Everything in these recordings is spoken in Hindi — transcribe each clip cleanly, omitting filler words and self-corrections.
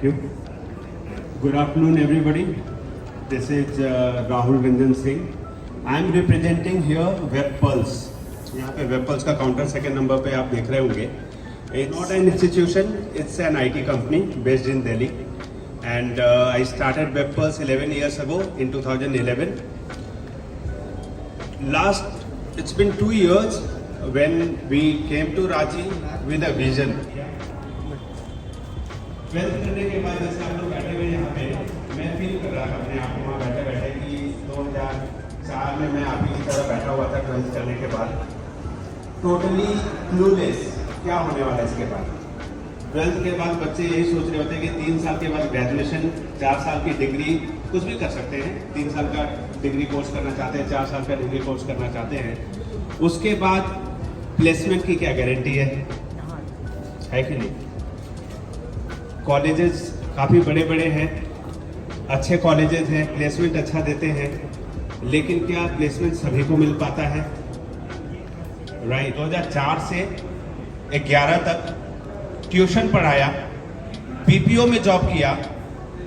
you. Good afternoon, everybody. This is Rahul Ranjan Singh. I am representing here Web Pulse. यहाँ पे Web Pulse का काउंटर सेकंड नंबर पे आप देख रहे होंगे. It's not an institution, it's an IT company based in Delhi. And I started Web Pulse 11 years ago in 2011. It's been 2 years when we came to Ranchi with a vision. 12th करने के बाद जैसे आप लोग बैठे हुए यहाँ पे, मैं फील कर रहा था अपने आप को वहाँ बैठे बैठे कि 2004 में मैं आप ही की तरह बैठा हुआ था 12th करने के बाद, टोटली क्लूलेस क्या होने वाला है इसके बाद. 12th के बाद बच्चे यही सोच रहे होते हैं कि 3 साल के बाद ग्रेजुएशन, 4 साल की डिग्री, कुछ भी कर सकते हैं. 3 साल का डिग्री कोर्स करना चाहते हैं, 4 साल का डिग्री कोर्स करना चाहते हैं. उसके बाद प्लेसमेंट की क्या गारंटी है कि नहीं. कॉलेजेस काफ़ी बड़े बड़े हैं, अच्छे कॉलेजेस हैं, प्लेसमेंट अच्छा देते हैं, लेकिन क्या प्लेसमेंट सभी को मिल पाता है. राइट. 2004 से 11 तक ट्यूशन पढ़ाया, बीपीओ में जॉब किया,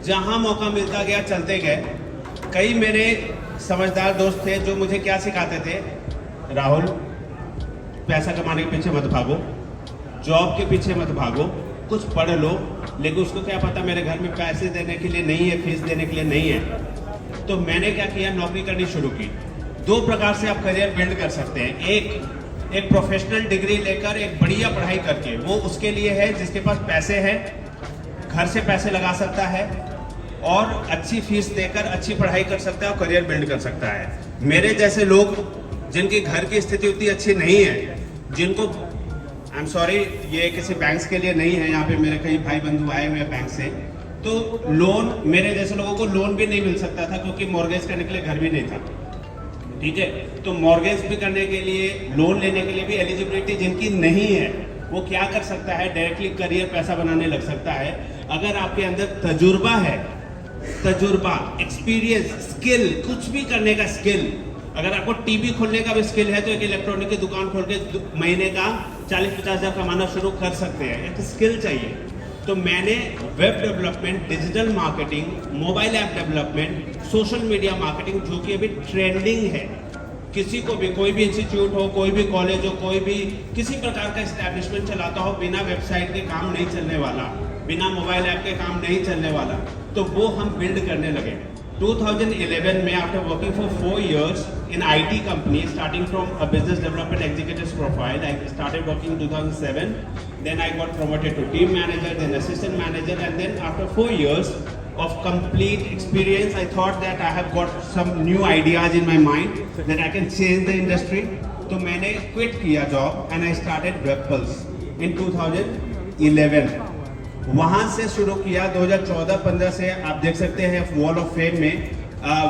जहां मौका मिलता गया चलते गए. कई मेरे समझदार दोस्त थे जो मुझे क्या सिखाते थे, राहुल पैसा कमाने के पीछे मत भागो, जॉब के पीछे मत भागो, कुछ पढ़ लो. लेकिन उसको क्या पता मेरे घर में पैसे देने के लिए नहीं है, फीस देने के लिए नहीं है. तो मैंने क्या किया, नौकरी करनी शुरू की. 2 प्रकार से आप करियर बिल्ड कर सकते हैं. एक प्रोफेशनल डिग्री लेकर, एक बढ़िया पढ़ाई करके. वो उसके लिए है जिसके पास पैसे हैं, घर से पैसे लगा सकता है और अच्छी फीस देकर अच्छी पढ़ाई कर सकता है और करियर बिल्ड कर सकता है. मेरे जैसे लोग जिनकी घर की स्थिति उतनी अच्छी नहीं है, जिनको आई एम सॉरी, ये किसी बैंक्स के लिए नहीं है, यहाँ पे मेरे कई भाई बंधु आए हुए हैं बैंक से, तो लोन, मेरे जैसे लोगों को लोन भी नहीं मिल सकता था क्योंकि मॉर्गेज करने के लिए घर भी नहीं था. ठीक है. तो मॉर्गेज भी करने के लिए, लोन लेने के लिए भी एलिजिबिलिटी जिनकी नहीं है, वो क्या कर सकता है, डायरेक्टली करियर पैसा बनाने लग सकता है. अगर आपके अंदर तजुर्बा है, एक्सपीरियंस, स्किल, कुछ भी करने का स्किल. अगर आपको टीवी खोलने का भी स्किल है तो एक इलेक्ट्रॉनिक की दुकान खोल के महीने का 40-50 हज़ार कमाना शुरू कर सकते हैं. एक स्किल चाहिए. तो मैंने web development, digital marketing, mobile app development, social media marketing, जो कि अभी ट्रेंडिंग है. किसी को भी, कोई भी इंस्टीट्यूट हो, कोई भी कॉलेज हो, कोई भी किसी प्रकार का एस्टैब्लिशमेंट चलाता हो, बिना वेबसाइट के काम नहीं चलने वाला, बिना मोबाइल ऐप के काम नहीं चलने वाला. तो वो हम बिल्ड करने लगे. 2011 में, after working for 4 years in IT company, starting from a business development executive's profile, I started working in 2007. Then I got promoted to team manager, then assistant manager, and then after 4 years of complete experience, I thought that I have got some new ideas in my mind that I can change the industry. तो मैंने quit किया job and I started Web Pulse in 2011. वहाँ से शुरू किया. 2014-15 से आप देख सकते हैं वॉल ऑफ फेम में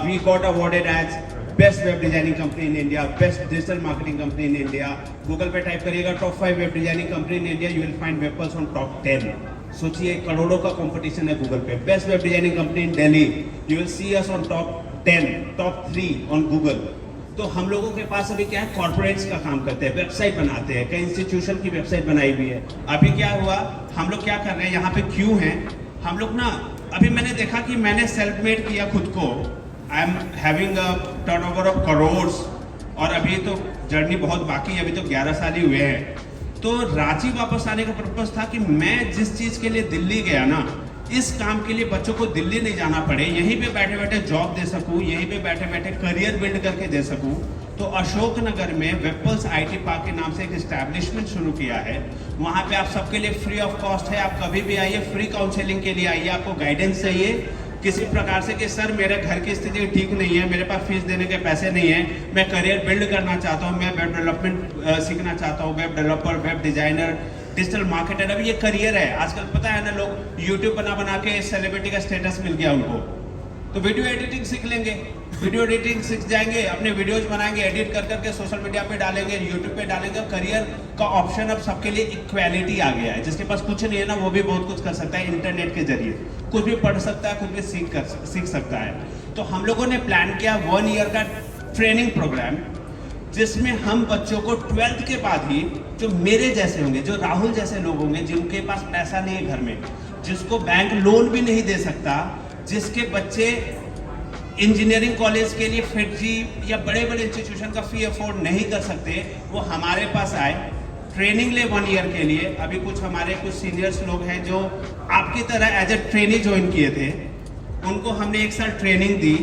we got awarded as best web designing company in India, best digital marketing company in India. Google पे टाइप करिएगा top 5 web designing company in India, you will find Web Pulse on top 10. सोचिए, करोड़ों का कंपटीशन है गूगल पे. Best web designing company in Delhi, you will see us on top 10, top 3 on Google. तो हम लोगों के पास अभी क्या है, कॉर्पोरेट्स का काम करते हैं, वेबसाइट बनाते हैं, कई इंस्टीट्यूशन की वेबसाइट बनाई हुई है. अभी क्या हुआ, हम लोग क्या कर रहे हैं, यहाँ पे क्यों हैं हम लोग ना. अभी मैंने देखा कि मैंने सेल्फ मेड किया खुद को. I am having a turnover of crores और अभी तो जर्नी बहुत बाकी है, अभी तो 11 साल ही हुए हैं. तो रांची वापस आने का पर्पस था कि मैं जिस चीज़ के लिए दिल्ली गया ना, इस काम के लिए बच्चों को दिल्ली नहीं जाना पड़े, यहीं पे बैठे बैठे जॉब दे सकूं, यहीं पे बैठे बैठे करियर बिल्ड करके दे सकूं. तो अशोकनगर में वेब पल्स IT पार्क के नाम से एक एस्टैब्लिशमेंट शुरू किया है. वहाँ पे आप सबके लिए फ्री ऑफ कॉस्ट है. आप कभी भी आइए, फ्री काउंसलिंग के लिए आइए. आपको गाइडेंस चाहिए किसी प्रकार से कि सर मेरे घर की स्थिति ठीक नहीं है, मेरे पास फीस देने के पैसे नहीं है, मैं करियर बिल्ड करना चाहता हूँ, मैं वेब डेवलपमेंट सीखना चाहता हूँ, web developer, web designer, digital marketer. अभी ये करियर है. आजकल पता है ना, लोग यूट्यूब बना के सेलिब्रिटी का स्टेटस मिल गया उनको, तो वीडियो एडिटिंग सीख लेंगे, वीडियो एडिटिंग सीख जाएंगे, अपने वीडियोज बनाएंगे, एडिट कर करके सोशल मीडिया पे डालेंगे, यूट्यूब पे डालेंगे. करियर का ऑप्शन अब सबके लिए इक्वालिटी आ गया है. जिसके पास कुछ नहीं है ना, वो भी बहुत कुछ कर सकता है. इंटरनेट के जरिए कुछ भी पढ़ सकता है, कुछ भी सीख सकता है. तो हम लोगों ने प्लान किया 1 ईयर का ट्रेनिंग प्रोग्राम, जिसमें हम बच्चों को 12th के बाद ही जो मेरे जैसे होंगे, जो राहुल जैसे लोग होंगे, जिनके पास पैसा नहीं है घर में, जिसको बैंक लोन भी नहीं दे सकता, जिसके बच्चे इंजीनियरिंग कॉलेज के लिए फिटजी या बड़े बड़े इंस्टीट्यूशन का फी अफोर्ड नहीं कर सकते, वो हमारे पास आए ट्रेनिंग ले 1 ईयर के लिए। अभी कुछ हमारे कुछ सीनियर्स लोग हैं जो आपकी तरह एज ए ट्रेनी ज्वाइन किए थे, उनको हमने 1 साल ट्रेनिंग दी,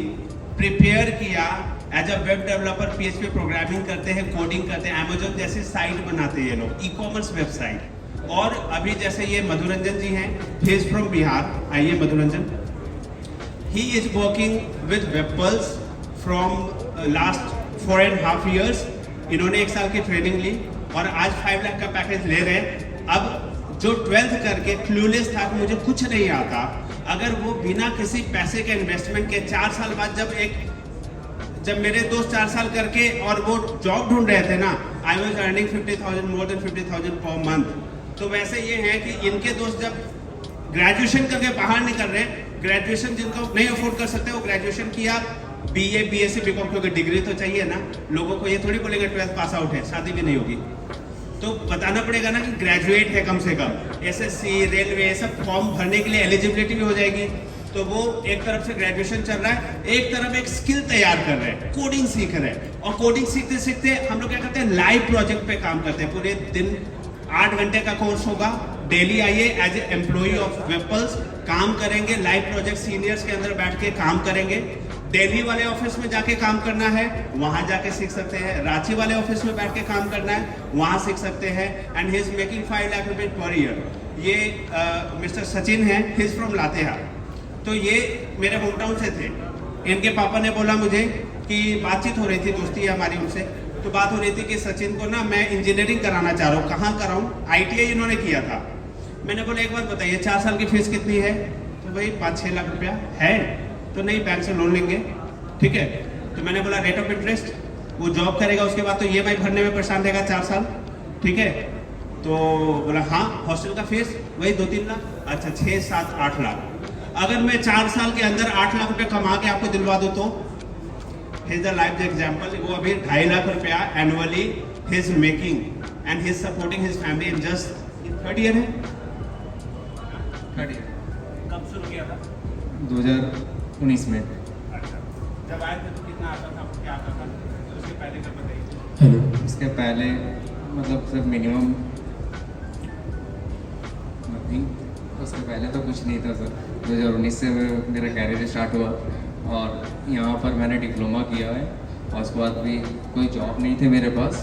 प्रिपेयर किया, as a web developer PHP programming करते हैं, कोडिंग करते हैं, अमेजोन जैसी साइट बनाते हैं ये लोग, ई कॉमर्स वेबसाइट। और अभी जैसे ये मधुरंजन जी हैं, ही इज फ्रॉम बिहार, आइए Madhuranjan. He is working with Webpulse from last 4.5 years. इन्होंने 1 साल की ट्रेनिंग ली और आज 5 लाख का पैकेज ले रहे हैं। अब जो 12th करके क्लूलेस था कि मुझे कुछ नहीं आता, अगर वो बिना किसी पैसे के इन्वेस्टमेंट के 4 साल बाद जब मेरे दोस्त 4 साल करके और वो जॉब ढूंढ रहे थे ना, I was earning 50,000 more than 50,000 per month. तो वैसे ये है कि इनके दोस्त जब ग्रेजुएशन करके बाहर निकल रहे हैं, ग्रेजुएशन जिनको नहीं अफोर्ड कर सकते वो ग्रेजुएशन किया, BA BSc BCom, क्योंकि डिग्री तो चाहिए ना, लोगों को ये थोड़ी बोलेंगे 12th पास आउट है, शादी भी नहीं होगी, तो बताना पड़ेगा ना कि ग्रेजुएट है कम से कम। SSC, रेलवे, सब फॉर्म भरने के लिए एलिजिबिलिटी भी हो जाएगी। तो वो एक तरफ से ग्रेजुएशन चल रहा है, एक तरफ एक स्किल तैयार कर रहे हैं, कोडिंग सीख रहे हैं। और कोडिंग सीखते सीखते हम लोग क्या करते हैं, लाइव प्रोजेक्ट पे काम करते हैं। पूरे दिन 8 घंटे का कोर्स होगा, डेली आइए एज ए एम्प्लॉई ऑफ वेबपल्स, काम करेंगे, लाइव प्रोजेक्ट सीनियर्स के अंदर बैठ के काम करेंगे। दिल्ली वाले ऑफिस में जाके काम करना है, वहां जाके सीख सकते हैं। रांची वाले ऑफिस में बैठ के काम करना है, वहां सीख सकते हैं। And he is making 5 lakh रुपए पर ईयर। ये मिस्टर सचिन है, ही इज फ्रॉम लातेहार। तो ये मेरे होम टाउन से थे। इनके पापा ने बोला मुझे कि बातचीत हो रही थी, दोस्ती है हमारी उनसे, तो बात हो रही थी कि सचिन को ना मैं इंजीनियरिंग कराना चाह रहा हूँ, कहाँ कराऊँ? ITI इन्होंने किया था। मैंने बोला एक बात बताइए, 4 साल की फीस कितनी है? तो भाई 5-6 लाख रुपया है। तो नहीं, बैंक से लोन लेंगे, ठीक है। तो मैंने बोला रेट ऑफ इंटरेस्ट, वो जॉब करेगा उसके बाद तो EMI भरने में परेशान रहेगा 4 साल, ठीक है। तो बोला हाँ, हॉस्टल का फीस वही 2-3 लाख। अच्छा, 6, 7, 8 लाख। अगर मैं 4 साल के अंदर 8 लाख रुपए कमा के आपको दिलवा दूं तो he is the live example. वो अभी 2.5 लाख रुपया annually he is making and he is supporting his family in just 3rd year है। 3rd ईयर कब शुरू किया था? 2019 में। अच्छा, जब आए थे तो कितना आता था, क्या आता था? तो उसके पहले का बताइए। हेलो। इसके पहले मतलब सिर्फ मिनिमम, उसके पहले तो कुछ नहीं था सर। 2019 से मेरा कैरियर स्टार्ट हुआ और यहाँ पर मैंने डिप्लोमा किया है और उसके बाद भी कोई जॉब नहीं थी मेरे पास,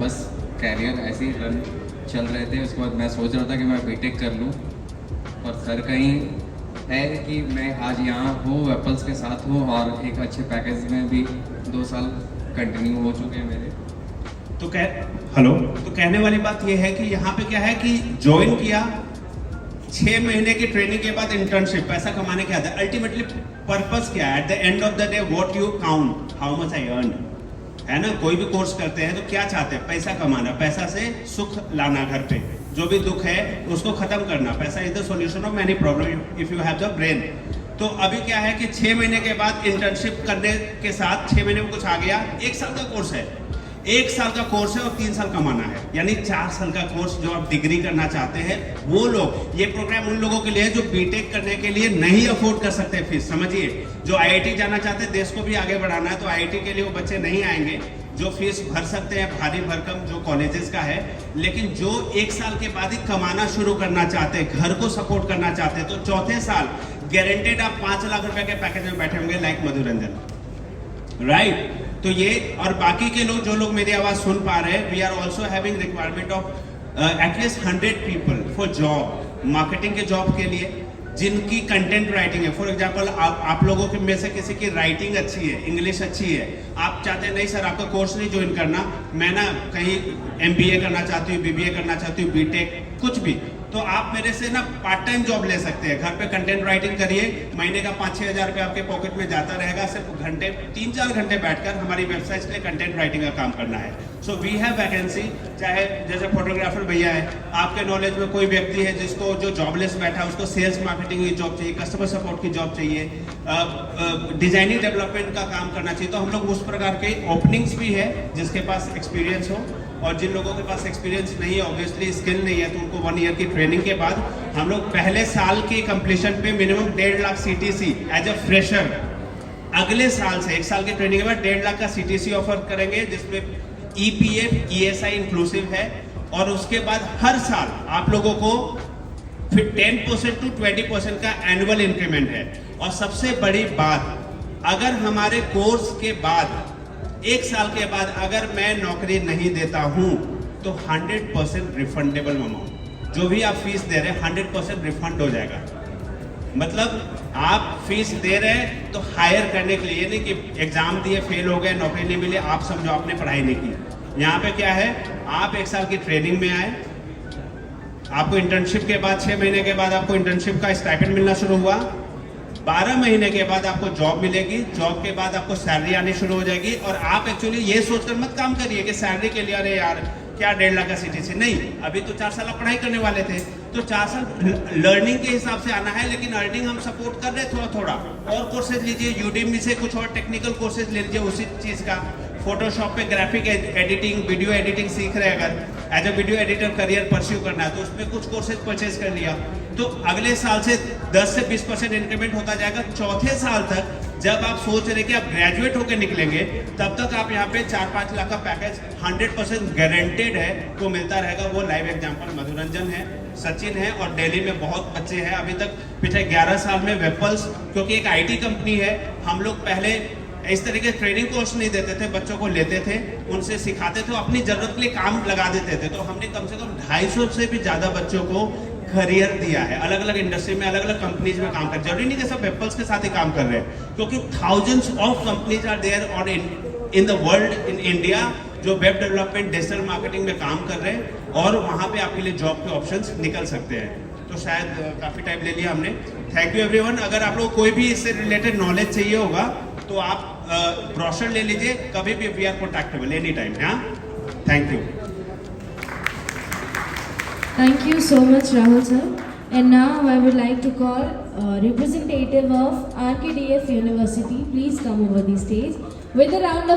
बस कैरियर ऐसे ही रन चल रहे थे। उसके बाद मैं सोच रहा था कि मैं बीटेक कर लूँ और सर कहीं है कि मैं आज यहाँ हूँ, वेबपल्स के साथ हूँ और एक अच्छे पैकेज में भी 2 साल कंटिन्यू हो चुके हैं मेरे। तो कहने वाली बात ये है कि यहाँ पे क्या है कि ज्वाइन किया, 6 महीने की ट्रेनिंग के बाद इंटर्नशिप, पैसा कमाने के आता है। अल्टीमेटली पर्पस क्या है? At the end of the day what you count, how much I earn, है ना। कोई भी कोर्स करते हैं तो क्या चाहते हैं? पैसा कमाना, पैसा से सुख लाना, घर पे जो भी दुख है उसको खत्म करना। पैसा is the solution of many problem if you have the brain. तो अभी क्या है कि 6 महीने के बाद इंटर्नशिप करने के साथ 6 महीने में कुछ आ गया, 1 साल का कोर्स है। 1 साल का कोर्स है और 3 साल कमाना है, यानी 4 साल का कोर्स जो आप डिग्री करना चाहते हैं वो लोग, ये प्रोग्राम उन लोगों के लिए है जो बीटेक करने के लिए नहीं अफोर्ड कर सकते फीस। समझिए, जो IIT जाना चाहते हैं, देश को भी आगे बढ़ाना है, तो IIT के लिए वो बच्चे नहीं आएंगे जो फीस भर सकते हैं भारी भरकम जो कॉलेजेस का है। लेकिन जो 1 साल के बाद ही कमाना शुरू करना चाहते हैं, घर को सपोर्ट करना चाहते हैं, तो 4थे साल गारंटेड आप 5 लाख रुपए के पैकेज में बैठे होंगे, लाइक मधुरंजन, राइट। तो ये और बाकी के लोग, जो लोग मेरी आवाज सुन पा रहे हैं, we are also having requirement of at least 100 people for job, marketing के जॉब के लिए, जिनकी कंटेंट राइटिंग है। फॉर एग्जांपल आप लोगों के में से किसी की राइटिंग अच्छी है, इंग्लिश अच्छी है, आप चाहते हैं नहीं सर आपका कोर्स नहीं ज्वाइन करना, मैं ना कहीं MBA करना चाहती हूँ, BBA करना चाहती हूँ, BTech कुछ भी, तो आप मेरे से ना पार्ट टाइम जॉब ले सकते हैं। घर पे कंटेंट राइटिंग करिए, महीने का 5-6 हज़ार रुपये आपके पॉकेट में जाता रहेगा। सिर्फ घंटे 3-4 घंटे बैठकर हमारी वेबसाइट के लिए कंटेंट राइटिंग का काम करना है। सो वी हैव वैकेंसी, चाहे जैसे फोटोग्राफर भैया है, आपके नॉलेज में कोई व्यक्ति है जिसको जो जॉबलेस बैठा है, उसको सेल्स मार्केटिंग की जॉब चाहिए, कस्टमर सपोर्ट की जॉब चाहिए, डिजाइनिंग डेवलपमेंट का काम करना चाहिए, तो हम लोग उस प्रकार के ओपनिंग्स भी है जिसके पास एक्सपीरियंस हो और जिन लोगों के पास एक्सपीरियंस नहीं है, ऑब्वियसली स्किल नहीं है, तो उनको 1 ईयर की ट्रेनिंग के बाद हम लोग पहले साल के कंप्लीशन पे minimum 1.5 lakh CTC as a fresher, अगले साल से 1 साल की ट्रेनिंग के बाद 1.5 लाख का CTC ऑफर करेंगे, जिसमें EPF ESI इंक्लूसिव है। और उसके बाद हर साल आप लोगों को फिर 10% to 20% का एनुअल इंक्रीमेंट है। और सबसे बड़ी बात, अगर हमारे कोर्स के बाद 1 साल के बाद अगर मैं नौकरी नहीं देता हूं तो 100% रिफंडेबल अमाउंट, जो भी आप फीस दे रहे हैं 100% रिफंड हो जाएगा। मतलब आप फीस दे रहे हैं तो हायर करने के लिए, ये नहीं कि एग्जाम दिए फेल हो गए नौकरी नहीं मिली, आप समझो आपने पढ़ाई नहीं की। यहाँ पे क्या है, आप 1 साल की ट्रेनिंग में आए, आपको इंटर्नशिप के बाद 6 महीने के बाद आपको इंटर्नशिप का स्टाइपेंड मिलना शुरू हुआ, 12 महीने के बाद आपको जॉब मिलेगी, जॉब के बाद आपको सैलरी आनी शुरू हो जाएगी। और आप एक्चुअली ये सोचकर मत काम करिए कि सैलरी के लिए अरे यार क्या 1.5 लाख का CTC, नहीं, अभी तो 4 साल आप पढ़ाई करने वाले थे, तो 4 साल लर्निंग के हिसाब से आना है। लेकिन अर्निंग हम सपोर्ट कर रहे हैं थोड़ा थोड़ा, और कोर्सेज लीजिए, यूडेमी से कुछ और टेक्निकल कोर्सेज ले लीजिए उसी चीज़ का। फोटोशॉप पे ग्राफिक एडिटिंग, वीडियो एडिटिंग सीख रहे हैं, अगर as a video editor career pursue करना है तो उसमें कुछ कोर्सेज परचेज कर लिया, तो अगले साल से 10 से 20% इंक्रीमेंट होता जाएगा। चौथे साल तक जब आप सोच रहे कि आप ग्रेजुएट होकर निकलेंगे, तब तक आप यहाँ पे 4-5 लाख का पैकेज 100% गारंटेड है तो मिलता रहेगा। वो लाइव एग्जाम्पल मधुरंजन है, सचिन है, और दिल्ली में बहुत बच्चे हैं अभी तक। पिछले 11 साल में वेबपल्स, क्योंकि एक IT कंपनी है, हम लोग पहले इस तरीके ट्रेनिंग कोर्स नहीं देते थे, बच्चों को लेते थे, उनसे सिखाते थे, अपनी जरूरत के लिए काम लगा देते थे। तो हमने कम से कम 250 से भी ज़्यादा बच्चों को करियर दिया है, अलग अलग इंडस्ट्री में, अलग अलग कंपनीज में काम कर। जरूरी नहीं कि सब वेबपल्स के साथ ही काम कर रहे हैं, क्योंकि thousands of companies are there और in the world, in India, जो वेब डेवलपमेंट, डिजिटल मार्केटिंग में काम कर रहे हैं, और वहाँ पे आपके लिए जॉब के ऑप्शंस निकल सकते हैं। तो शायद काफ़ी टाइम ले लिया हमने। Thank you everyone. अगर आप लोग कोई भी इससे रिलेटेड नॉलेज चाहिए होगा तो आप ब्रोशर ले लीजिए, कभी भी वी आर कॉन्टैक्टेबल एनी टाइम। हाँ, thank you. Thank you so much, Rahul sir. And now I would like to call representative of RKDF University. Please come over the stage with a round of